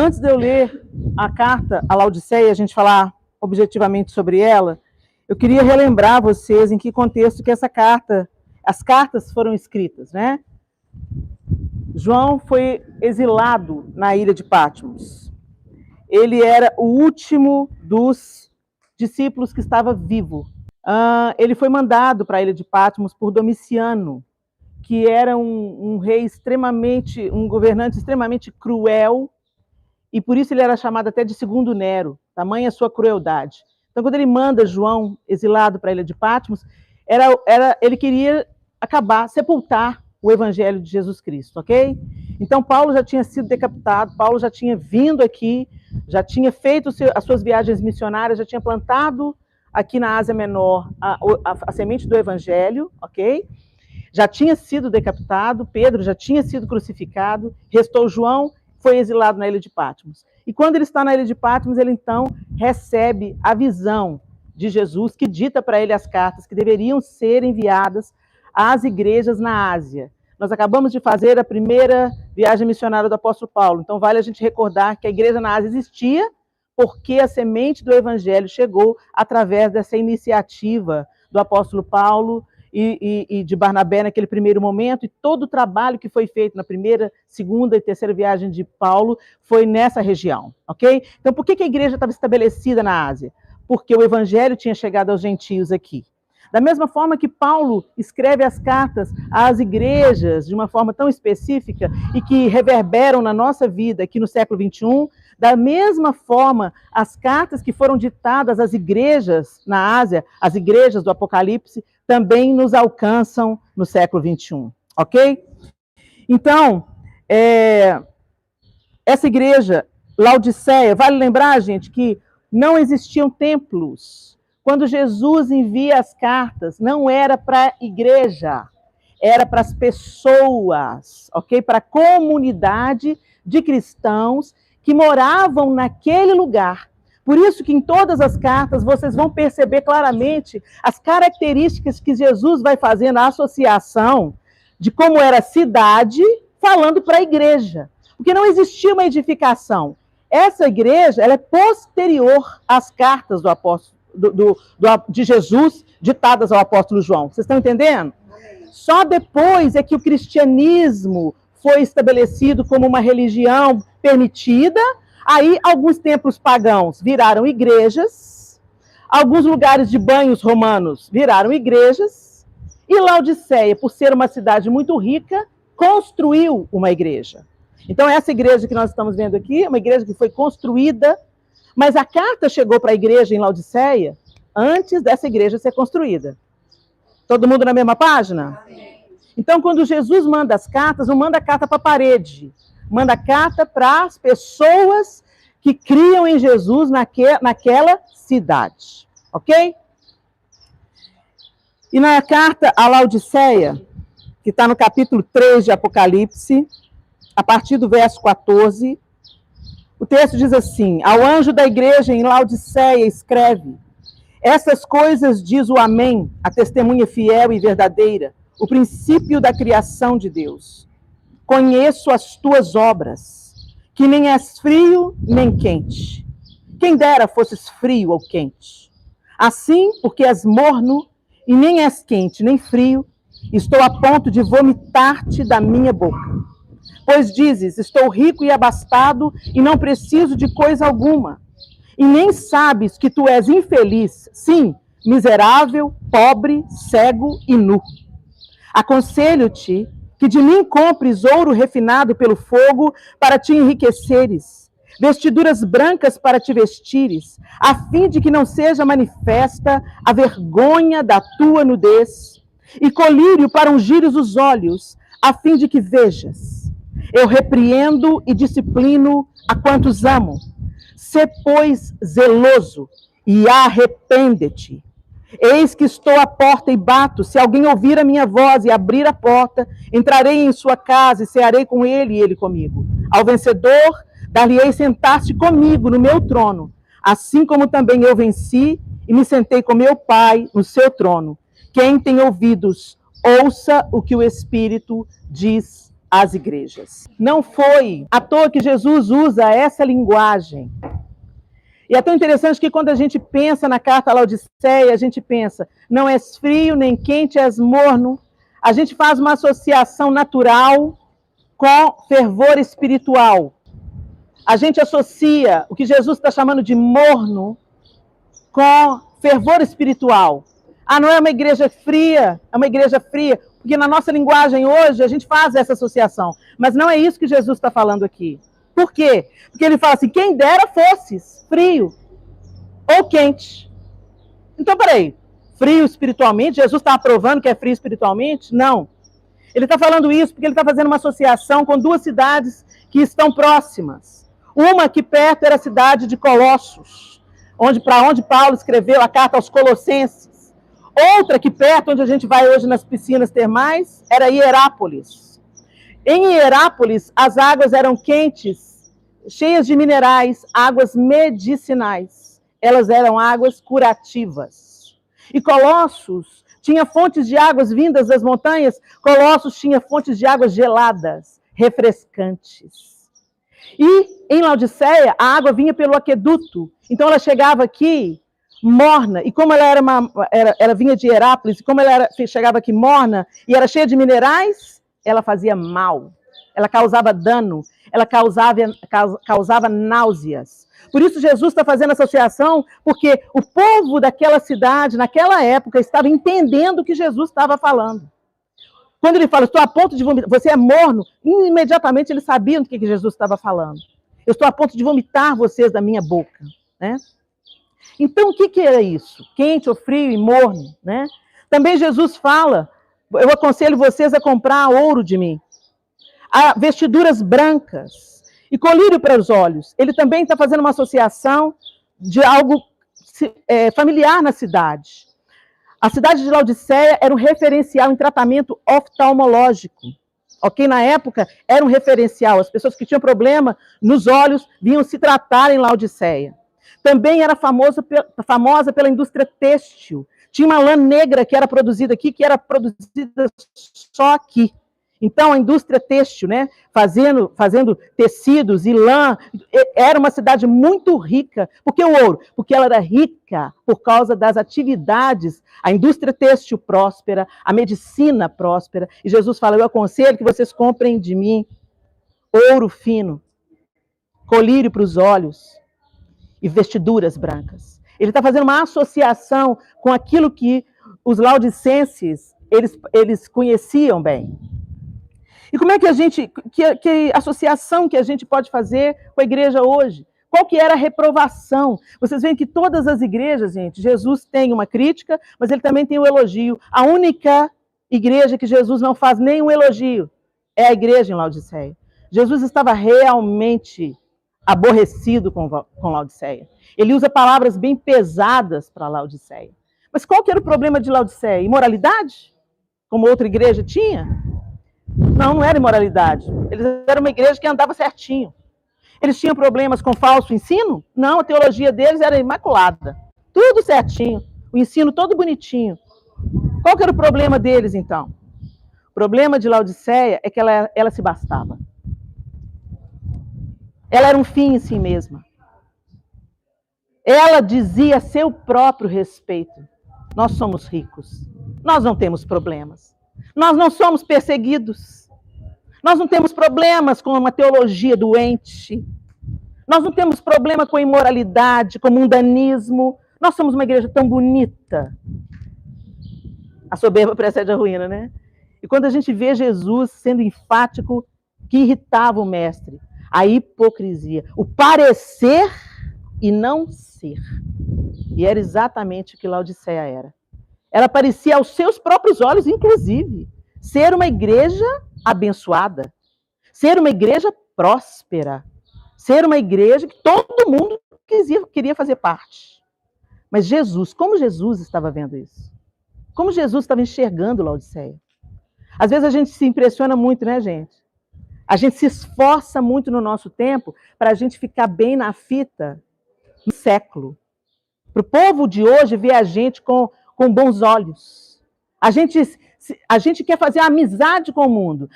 antes de eu ler a carta à Laodiceia, a gente falar objetivamente sobre ela, eu queria relembrar vocês em que contexto que as cartas foram escritas, né? João foi exilado na ilha de Patmos. Ele era o último dos discípulos que estava vivo. Ele foi mandado para a ilha de Patmos por Domiciano, que era um governante extremamente cruel, e por isso ele era chamado até de segundo Nero, tamanha sua crueldade. Então, quando ele manda João exilado para a ilha de Patmos, ele queria sepultar o evangelho de Jesus Cristo, ok? Então, Paulo já tinha sido decapitado, Paulo já tinha vindo aqui, já tinha feito as suas viagens missionárias, já tinha plantado aqui na Ásia Menor a semente do evangelho, ok? Já tinha sido decapitado, Pedro já tinha sido crucificado, restou João, foi exilado na ilha de Patmos. E quando ele está na ilha de Patmos, ele então recebe a visão de Jesus, que dita para ele as cartas que deveriam ser enviadas às igrejas na Ásia. Nós acabamos de fazer a primeira viagem missionária do apóstolo Paulo, então vale a gente recordar que a igreja na Ásia existia porque a semente do evangelho chegou através dessa iniciativa do apóstolo Paulo e de Barnabé naquele primeiro momento, e todo o trabalho que foi feito na primeira, segunda e terceira viagem de Paulo foi nessa região, ok? Então, por que a igreja estava estabelecida na Ásia? Porque o evangelho tinha chegado aos gentios aqui. Da mesma forma que Paulo escreve as cartas às igrejas de uma forma tão específica e que reverberam na nossa vida aqui no século XXI, da mesma forma, as cartas que foram ditadas às igrejas na Ásia, as igrejas do Apocalipse, também nos alcançam no século XXI, ok? Então, essa igreja, Laodiceia, vale lembrar, gente, que não existiam templos. Quando Jesus envia as cartas, não era para a igreja, era para as pessoas, ok? Para a comunidade de cristãos que moravam naquele lugar. Por isso que em todas as cartas vocês vão perceber claramente as características que Jesus vai fazendo a associação de como era a cidade, falando para a igreja. Porque não existia uma edificação. Essa igreja ela é posterior às cartas do apóstolo, de Jesus ditadas ao apóstolo João. Vocês estão entendendo? Só depois é que o cristianismo foi estabelecido como uma religião permitida. Aí, alguns templos pagãos viraram igrejas, alguns lugares de banhos romanos viraram igrejas, e Laodiceia, por ser uma cidade muito rica, construiu uma igreja. Então, essa igreja que nós estamos vendo aqui, é uma igreja que foi construída, mas a carta chegou para a igreja em Laodiceia antes dessa igreja ser construída. Todo mundo na mesma página? Então, quando Jesus manda as cartas, não manda a carta para a parede, manda carta para as pessoas que criam em Jesus naquela cidade, ok? E na carta a Laodiceia, que está no capítulo 3 de Apocalipse, a partir do verso 14, o texto diz assim: ao anjo da igreja em Laodiceia escreve: essas coisas diz o Amém, a testemunha fiel e verdadeira, o princípio da criação de Deus. Conheço as tuas obras, que nem és frio nem quente. Quem dera fosses frio ou quente. Assim, porque és morno e nem és quente nem frio, estou a ponto de vomitar-te da minha boca. Pois dizes, estou rico e abastado e não preciso de coisa alguma. E nem sabes que tu és infeliz, sim, miserável, pobre, cego e nu. Aconselho-te que de mim compres ouro refinado pelo fogo para te enriqueceres, vestiduras brancas para te vestires, a fim de que não seja manifesta a vergonha da tua nudez, e colírio para ungires os olhos, a fim de que vejas. Eu repreendo e disciplino a quantos amo. Sê, pois, zeloso e arrepende-te. Eis que estou à porta e bato. Se alguém ouvir a minha voz e abrir a porta, entrarei em sua casa e cearei com ele e ele comigo. Ao vencedor, dar-lhe-ei sentar-se comigo no meu trono, assim como também eu venci e me sentei com meu Pai no seu trono. Quem tem ouvidos, ouça o que o Espírito diz às igrejas. Não foi à toa que Jesus usa essa linguagem. E é tão interessante que quando a gente pensa na carta à Laodiceia, a gente pensa, não és frio nem quente, és morno. A gente faz uma associação natural com fervor espiritual. A gente associa o que Jesus está chamando de morno com fervor espiritual. Ah, não é uma igreja fria, é uma igreja fria, porque na nossa linguagem hoje a gente faz essa associação. Mas não é isso que Jesus está falando aqui. Por quê? Porque ele fala assim, quem dera fosses frio ou quente. Então, peraí, frio espiritualmente? Jesus está aprovando que é frio espiritualmente? Não. Ele está falando isso porque ele está fazendo uma associação com duas cidades que estão próximas. Uma aqui perto era a cidade de Colossos, para onde Paulo escreveu a carta aos Colossenses. Outra aqui perto, onde a gente vai hoje nas piscinas termais, era Hierápolis. Em Hierápolis, as águas eram quentes, cheias de minerais, águas medicinais. Elas eram águas curativas. E Colossos tinha fontes de águas vindas das montanhas, Colossos tinha fontes de águas geladas, refrescantes. E em Laodiceia, a água vinha pelo aqueduto. Então ela chegava aqui morna, e como ela vinha de Hierápolis, e como chegava aqui morna, e era cheia de minerais, ela fazia mal. Ela causava dano, ela causava náuseas. Por isso Jesus está fazendo associação, porque o povo daquela cidade, naquela época, estava entendendo o que Jesus estava falando. Quando ele fala, estou a ponto de vomitar, você é morno, imediatamente eles sabiam do que Jesus estava falando. Eu estou a ponto de vomitar vocês da minha boca, né? Então, o que era isso? Quente ou frio e morno, né? Também Jesus fala, eu aconselho vocês a comprar ouro de mim, vestiduras brancas e colírio para os olhos. Ele também está fazendo uma associação de algo familiar na cidade. A cidade de Laodiceia era um referencial em tratamento oftalmológico. Ok? Na época, era um referencial. As pessoas que tinham problema nos olhos vinham se tratar em Laodiceia. Também era famosa pela indústria têxtil. Tinha uma lã negra que era produzida aqui, que era produzida só aqui. Então, a indústria têxtil, né, fazendo tecidos e lã, era uma cidade muito rica. Por que o ouro? Porque ela era rica por causa das atividades. A indústria têxtil próspera, a medicina próspera. E Jesus fala, eu aconselho que vocês comprem de mim ouro fino, colírio para os olhos e vestiduras brancas. Ele está fazendo uma associação com aquilo que os laodicenses, eles conheciam bem. E como é que que associação que a gente pode fazer com a igreja hoje? Qual que era a reprovação? Vocês veem que todas as igrejas, gente, Jesus tem uma crítica, mas ele também tem um elogio. A única igreja que Jesus não faz nenhum elogio é a igreja em Laodiceia. Jesus estava realmente aborrecido com Laodiceia. Ele usa palavras bem pesadas para Laodiceia. Mas qual que era o problema de Laodiceia? Imoralidade? Como outra igreja tinha? Não, não era imoralidade. Eles eram uma igreja que andava certinho. Eles tinham problemas com falso ensino? Não, a teologia deles era imaculada. Tudo certinho. O ensino todo bonitinho. Qual que era o problema deles, então? O problema de Laodiceia é que ela se bastava. Ela era um fim em si mesma. Ela dizia a seu próprio respeito, nós somos ricos, nós não temos problemas, nós não somos perseguidos, nós não temos problemas com uma teologia doente, nós não temos problema com imoralidade, com mundanismo, nós somos uma igreja tão bonita. A soberba precede a ruína, né? E quando a gente vê Jesus sendo enfático, que irritava o mestre, a hipocrisia, o parecer e não ser. E era exatamente o que Laodiceia era. Ela parecia aos seus próprios olhos, inclusive, ser uma igreja abençoada, ser uma igreja próspera, ser uma igreja que todo mundo queria fazer parte. Mas Jesus, como Jesus estava vendo isso? Como Jesus estava enxergando Laodiceia? Às vezes a gente se impressiona muito, né, gente? A gente se esforça muito no nosso tempo para a gente ficar bem na fita no século. Para o povo de hoje ver a gente com bons olhos. A gente A gente quer fazer amizade com o mundo.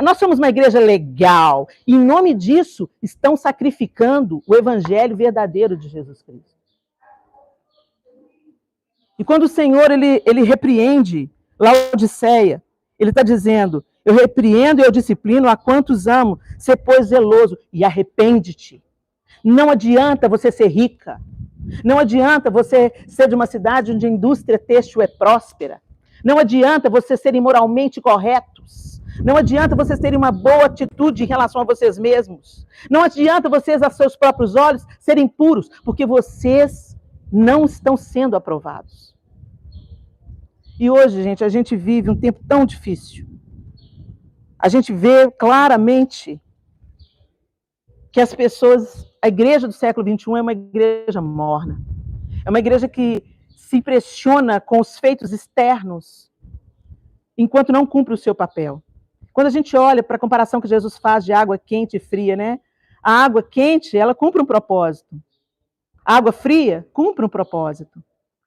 Nós somos uma igreja legal. E, em nome disso, estão sacrificando o evangelho verdadeiro de Jesus Cristo. E quando o Senhor ele repreende Laodiceia, ele está dizendo: eu repreendo e eu disciplino a quantos amo, ser, pois, zeloso e arrepende-te. Não adianta você ser rica. Não adianta você ser de uma cidade onde a indústria têxtil é próspera. Não adianta vocês serem moralmente corretos. Não adianta vocês terem uma boa atitude em relação a vocês mesmos. Não adianta vocês, a seus próprios olhos, serem puros, porque vocês não estão sendo aprovados. E hoje, gente, a gente vive um tempo tão difícil. A gente vê claramente que as pessoas, a igreja do século XXI é uma igreja morna. É uma igreja que se impressiona com os feitos externos, enquanto não cumpre o seu papel. Quando a gente olha para a comparação que Jesus faz de água quente e fria, né? A água quente, ela cumpre um propósito. A água fria cumpre um propósito.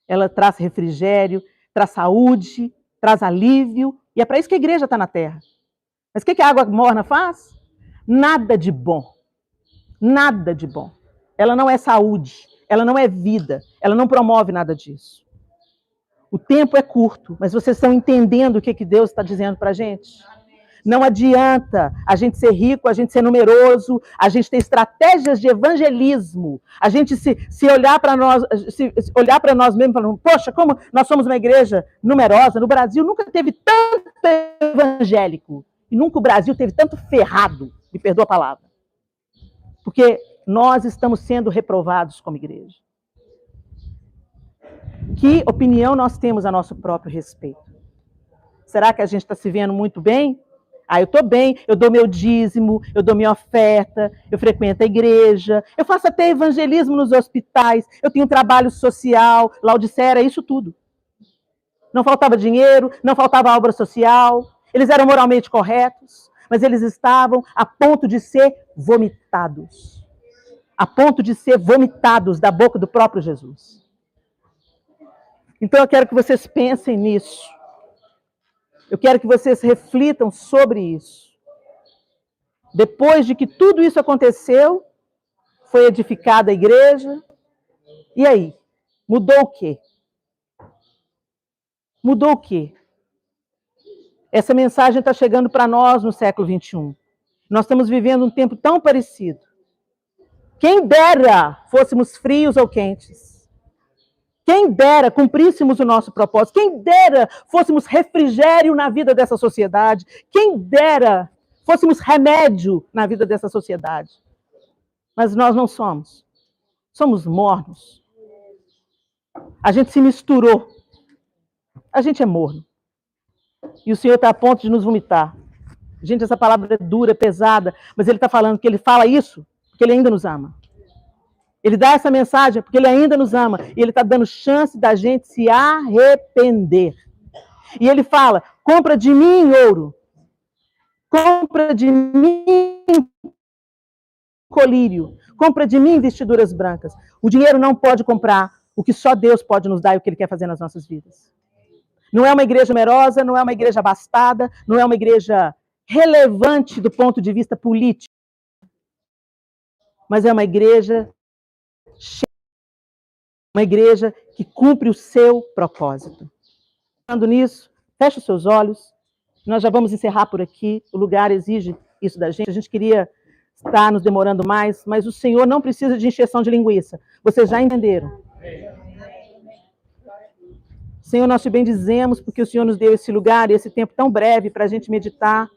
Ela traz refrigério, traz saúde, traz alívio, e é para isso que a igreja está na terra. Mas o que a água morna faz? Nada de bom. Nada de bom. Ela não é saúde, ela não é vida, ela não promove nada disso. O tempo é curto, mas vocês estão entendendo o que Deus está dizendo para a gente? Não adianta a gente ser rico, a gente ser numeroso, a gente ter estratégias de evangelismo, a gente se olhar para nós, se olhar para nós mesmos e falar: poxa, como nós somos uma igreja numerosa. No Brasil nunca teve tanto evangélico e nunca o Brasil teve tanto ferrado, me perdoa a palavra, porque nós estamos sendo reprovados como igreja. Que opinião nós temos a nosso próprio respeito? Será que a gente está se vendo muito bem? Eu estou bem, eu dou meu dízimo, eu dou minha oferta, eu frequento a igreja, eu faço até evangelismo nos hospitais, eu tenho trabalho social. Laodiceia era isso tudo. Não faltava dinheiro, não faltava obra social, eles eram moralmente corretos, mas eles estavam a ponto de ser vomitados. A ponto de ser vomitados da boca do próprio Jesus. Então eu quero que vocês pensem nisso. Eu quero que vocês reflitam sobre isso. Depois de que tudo isso aconteceu, foi edificada a igreja. E aí? Mudou o quê? Mudou o quê? Essa mensagem está chegando para nós no século XXI. Nós estamos vivendo um tempo tão parecido. Quem dera fôssemos frios ou quentes. Quem dera cumpríssemos o nosso propósito. Quem dera fôssemos refrigério na vida dessa sociedade. Quem dera fôssemos remédio na vida dessa sociedade. Mas nós não somos. Somos mornos. A gente se misturou. A gente é morno. E o Senhor está a ponto de nos vomitar. Gente, essa palavra é dura, pesada, mas Ele está falando que Ele fala isso porque Ele ainda nos ama. Ele dá essa mensagem porque Ele ainda nos ama. E Ele está dando chance da gente se arrepender. E Ele fala: compra de mim ouro. Compra de mim colírio. Compra de mim vestiduras brancas. O dinheiro não pode comprar o que só Deus pode nos dar e o que Ele quer fazer nas nossas vidas. Não é uma igreja numerosa, não é uma igreja abastada, não é uma igreja relevante do ponto de vista político. Mas é uma igreja que cumpre o seu propósito. Pensando nisso, feche os seus olhos. Nós já vamos encerrar por aqui. O lugar exige isso da gente. A gente queria estar nos demorando mais, mas o Senhor não precisa de encheção de linguiça. Vocês já entenderam. Senhor, nós te bendizemos porque o Senhor nos deu esse lugar e esse tempo tão breve para a gente meditar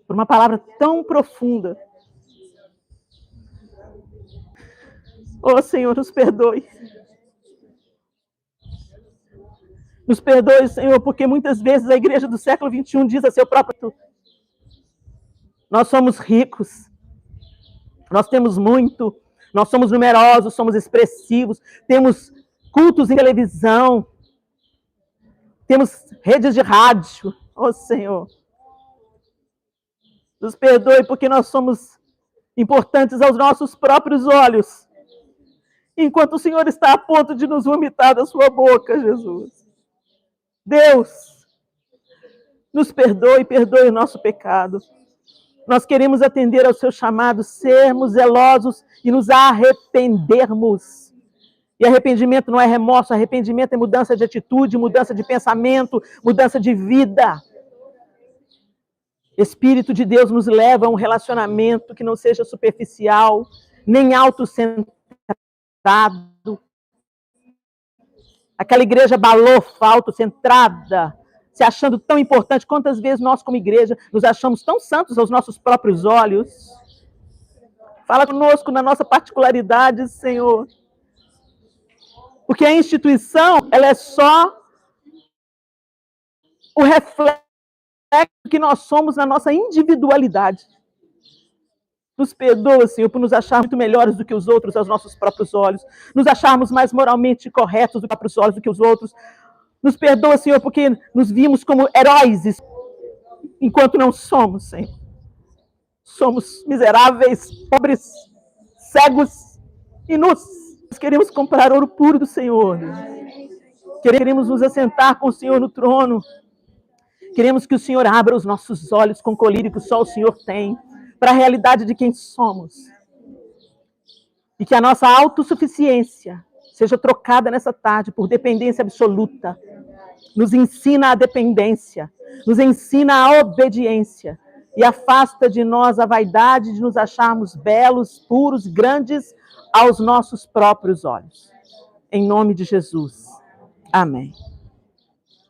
por uma palavra tão profunda. Oh, Senhor, nos perdoe. Nos perdoe, Senhor, porque muitas vezes a igreja do século XXI diz a seu próprio: nós somos ricos, nós temos muito, nós somos numerosos, somos expressivos, temos cultos em televisão, temos redes de rádio. Oh, Senhor, nos perdoe porque nós somos importantes aos nossos próprios olhos, enquanto o Senhor está a ponto de nos vomitar da sua boca, Jesus. Deus, nos perdoe, perdoe o nosso pecado. Nós queremos atender ao seu chamado, sermos zelosos e nos arrependermos. E arrependimento não é remorso, arrependimento é mudança de atitude, mudança de pensamento, mudança de vida. Espírito de Deus nos leva a um relacionamento que não seja superficial, nem autocentrado. Aquela igreja balofa, autocentrada, se achando tão importante. Quantas vezes nós, como igreja, nos achamos tão santos aos nossos próprios olhos? Fala conosco na nossa particularidade, Senhor. Porque a instituição, ela é só o reflexo que nós somos na nossa individualidade. Nos perdoa, Senhor, por nos achar muito melhores do que os outros aos nossos próprios olhos. Nos acharmos mais moralmente corretos do que os olhos do que os outros. Nos perdoa, Senhor, porque nos vimos como heróis, enquanto não somos, Senhor. Somos miseráveis, pobres, cegos e nus. Nós queremos comprar ouro puro do Senhor. Queremos nos assentar com o Senhor no trono. Queremos que o Senhor abra os nossos olhos com colírio que só o Senhor tem, para a realidade de quem somos. E que a nossa autossuficiência seja trocada nessa tarde por dependência absoluta. Nos ensina a dependência, nos ensina a obediência e afasta de nós a vaidade de nos acharmos belos, puros, grandes aos nossos próprios olhos. Em nome de Jesus. Amém.